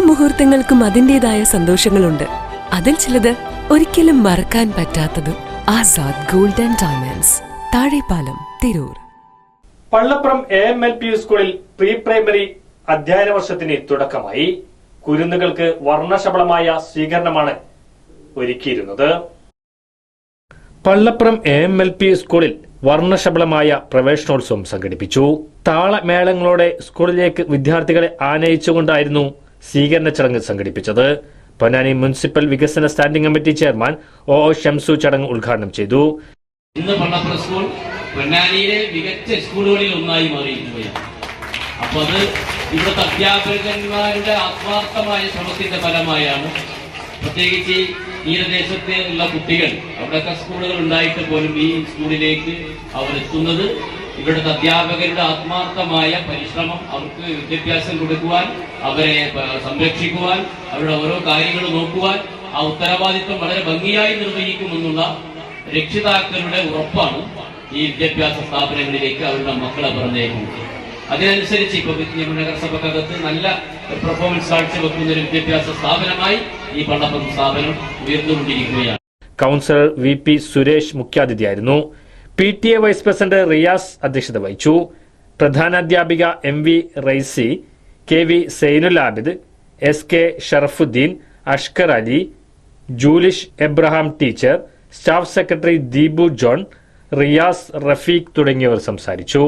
മുഹൂർത്തങ്ങൾക്കും അതിന്റേതായ സന്തോഷങ്ങളുണ്ട്. അതിൽ ചിലത് ഒരിക്കലും മറക്കാൻ പറ്റാത്തതും. Azad gold and diamonds, Thazhepalam, Tirur. Pallapram AMLP സ്കൂളിൽ പ്രീ പ്രൈമറി അധ്യയന വർഷത്തിന് തുടക്കമായി. കുരുന്നുകൾക്ക് വർണ്ണശബളമായ സ്വീകരണമാണ് ഒരുക്കിയിരുന്നത്. പള്ളപ്രം AMLP സ്കൂളിൽ വർണ്ണശബളമായ പ്രവേശനോത്സവം സംഘടിപ്പിച്ചു. താളമേളങ്ങളോടെ സ്കൂളിലേക്ക് വിദ്യാർത്ഥികളെ ആനയിച്ചുകൊണ്ടായിരുന്നു സ്വീകരണ ചടങ്ങ് സംഘടിപ്പിച്ചത്. പൊന്നാനി മുനിസിപ്പൽ വികസന standing committee chairman OO Shamsu ചടങ്ങ് ഉദ്ഘാടനം ചെയ്തു. ഇന്ന് പള്ളപ്രം സ്കൂൾ പൊന്നാനിയിലെ മികച്ച സ്കൂളുകളിൽ ഒന്നായി മാറിയിരിക്കുകയാണ്. അപ്പോൾ അത് ഇവിടുത്തെ അധ്യാപകന്മാരുടെ ആത്മാർത്ഥമായ ശ്രമത്തിന്റെ ഫലമായാണ്. പ്രത്യേകിച്ച് തീരദേശത്തെ ഉള്ള കുട്ടികൾ, അവിടെയൊക്കെ സ്കൂളുകൾ ഉണ്ടായിട്ട് പോലും ഈ സ്കൂളിലേക്ക് അവരെത്തുന്നത് ഇവിടുത്തെ അധ്യാപകരുടെ ആത്മാർത്ഥമായ പരിശ്രമം, അവർക്ക് വിദ്യാഭ്യാസം കൊടുക്കുവാൻ, അവരെ സംരക്ഷിക്കുവാൻ, അവരുടെ ഓരോ കാര്യങ്ങൾ നോക്കുവാൻ ആ ഉത്തരവാദിത്വം വളരെ ഭംഗിയായി നിർവഹിക്കുമെന്നുള്ള രക്ഷിതാക്കളുടെ ഉറപ്പാണ് ഈ വിദ്യാഭ്യാസ സ്ഥാപനങ്ങളിലേക്ക് അവരുടെ മക്കളെ പറഞ്ഞേക്കുന്നത്. അതിനനുസരിച്ച് ഇപ്പൊ നഗരസഭക്കകത്ത് നല്ല പെർഫോമൻസ് കാഴ്ചവെക്കുന്ന ഒരു വിദ്യാഭ്യാസ സ്ഥാപനമായി ഈ പള്ളപ്രം സ്ഥാപനം ഉയർന്നുകൊണ്ടിരിക്കുകയാണ്. കൗൺസിലർ VP സുരേഷ് മുഖ്യാതിഥിയായിരുന്നു. PTA വൈസ് പ്രസിഡന്റ് റിയാസ് അധ്യക്ഷത വഹിച്ചു. പ്രധാനാധ്യാപിക MV Raisy, KV Zainul Abid, SK Sharafuddin, Ashkar Ali, Julish Abraham teacher, staff secretary Deepu John, Riyas, Rafeeq തുടങ്ങിയവർ സംസാരിച്ചു.